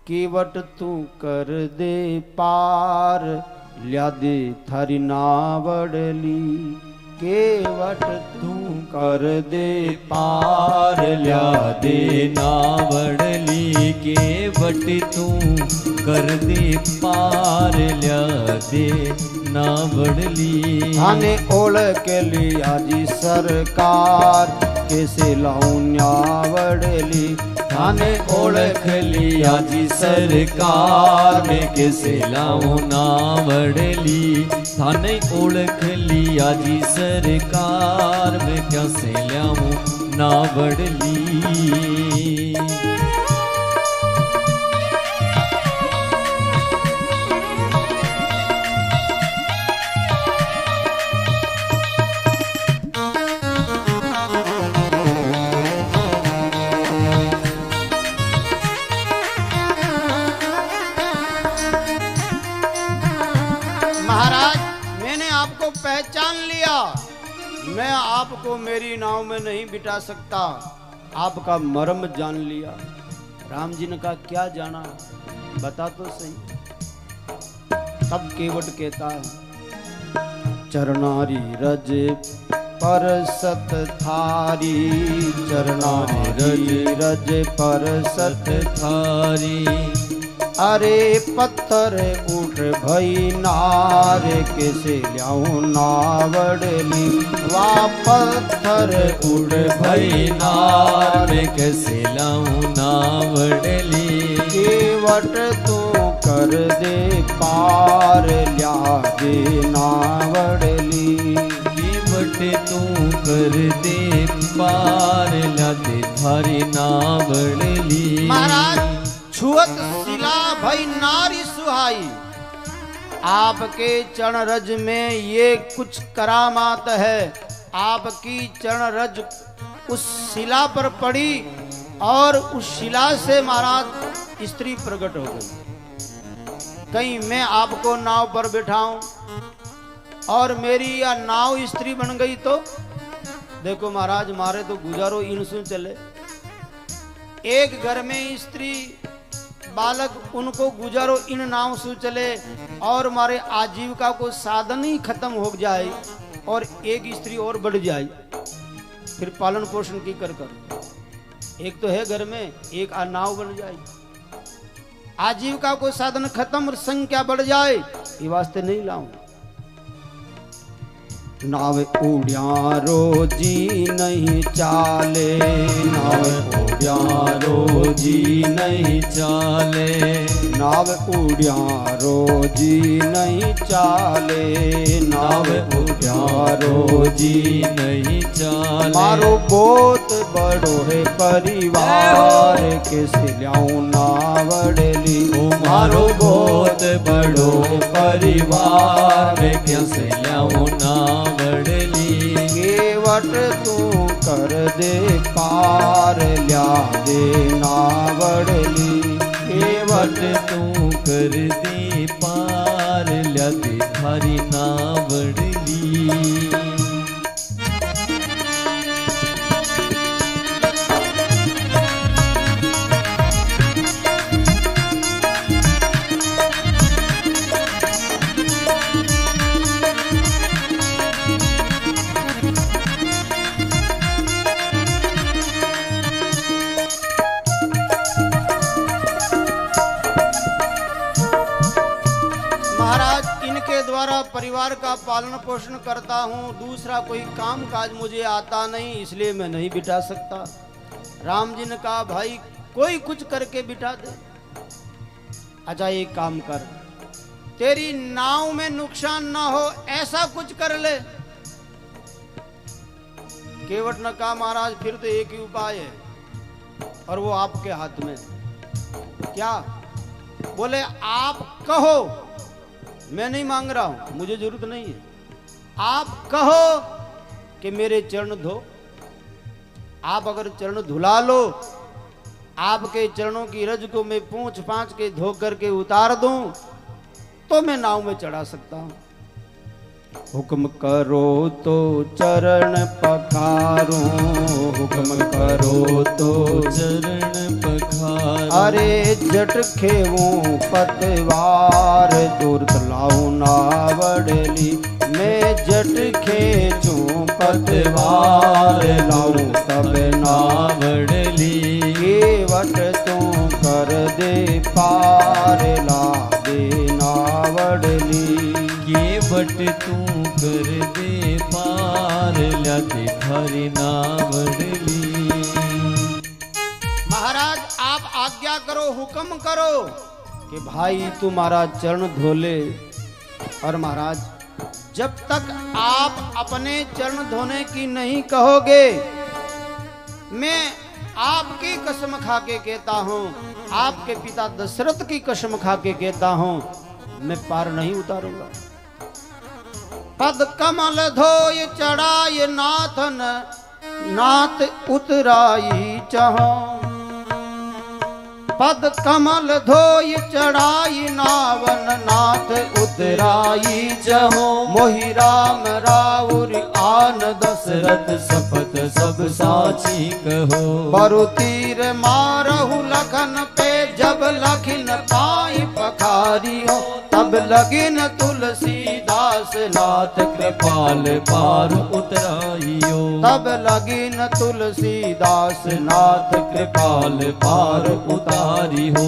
केवट तू कर दे पार, ल्या दे थारी नावड़ली। केवट तू कर दे पार, ल्या दे नावड़ली। केवट तू कर दे पार, ल्या दे नावड़ली। थाने ओळख लिया जी सरकार, कैसे लाऊं न्यावड़ली। थाने ओळख लिया जी सरकार, मैं कैसे लाऊं नावड़ली। थाने ओळख लिया जी सरकार, मैं कैसे लाऊं नावड़ली। पहचान लिया, मैं आपको मेरी नाव में नहीं बिठा सकता। आपका मर्म जान लिया। राम जी ने कहा क्या जाना, बता तो सही। तब केवट कहता है चरनारी रज पर सत थारी, चरनारी रज पर सत थारी। अरे पत्थर उठ भई नार, कैसे ल्याऊं नावड़ली। वा पत्थर उठ भई नार, कैसे लाऊं नावड़ली। केवट तू कर दे पार, ल्या दे नावड़ली। केवट तू कर दे पार, ल्या दे थारी नावड़ली। महाराज छुअत शिला भई नारी सुहाई। आपके चरण रज में ये कुछ करामात है। आपकी चरण रज उस शिला पर पड़ी और उस शिला से महाराज स्त्री प्रकट हो गई। कहीं मैं आपको नाव पर बिठाऊं और मेरी या नाव स्त्री बन गई तो देखो महाराज, मारे तो गुजारो इनसु चले। एक घर में स्त्री बालक, उनको गुजारो इन नाव से चले और हमारे आजीविका को साधन ही खत्म हो जाए और एक स्त्री और बढ़ जाए, फिर पालन पोषण की कर एक तो है घर में, एक नाव बन जाए। आजीविका को साधन खत्म और संख्या बढ़ जाए, ये वास्ते नहीं लाऊं। नाव उड़िया रोजी नहीं चाले, नाव उड़िया रोजी नहीं चाले। नाव उड़िया रोजी नहीं चाले, नाव उड़िया रोजी नहीं चाले। मारो बहुत बड़ो है परिवार, कैसे ल्याऊं नावड़ली। मारो बहुत बड़ो परिवार, कैसे ल्याऊं नावड़ली। केवट तू कर दे पार, ल्या दे नावड़ली। केवट तू कर दे पार, ल्या दे थारी नावड़ली। द्वारा परिवार का पालन पोषण करता हूँ, दूसरा कोई काम काज मुझे आता नहीं, इसलिए मैं नहीं बिठा सकता। राम जी ने कहा भाई कोई कुछ करके बिठा दे। अच्छा एक काम कर, तेरी नाव में नुकसान ना हो ऐसा कुछ कर ले। केवट ने कहा महाराज फिर तो एक ही उपाय है और वो आपके हाथ में। क्या? बोले आप कहो, मैं नहीं मांग रहा हूं, मुझे जरूरत नहीं है। आप कहो कि मेरे चरण धो। आप अगर चरण धुला लो, आपके चरणों की रज को मैं पूंछ पांछ के धो करके उतार दूं, तो मैं नाव में चढ़ा सकता हूं। हुक्म करो तो चरण पखारूं, हुक्म करो तो चरण पखारूं। अरे जट खेवूं पतवार दूर लाऊं नावड़ली मैं जट खेचूं पतवार लाऊं तब नावड़ली केवट तू कर दे पार ला दे नावड़ली केवट तू कर दे पार ला दे थारी नावड़ली। महाराज आप आज्ञा करो हुक्म करो कि भाई तुम्हारा चरण धोले। और महाराज जब तक आप अपने चरण धोने की नहीं कहोगे मैं आपकी कसम खा के कहता हूं आपके पिता दशरथ की कसम खा के कहता हूं मैं पार नहीं उतारूंगा। पद कमल धोय चढ़ाय नाथन नाथ उतराई चाहो पद कमल धोय चढ़ाई नावन नाथ उतराई जहो मोहि राम राउर आन दशरथ सपत सब साची कहो बरु तीर मारहु लखन पे जब लखिन पाई पखारी हो तब लगिन तुलसीदास नाथ कृपाल पार उतराइयो तब लगिन तुलसीदास नाथ कृपाल पार उतारी हो।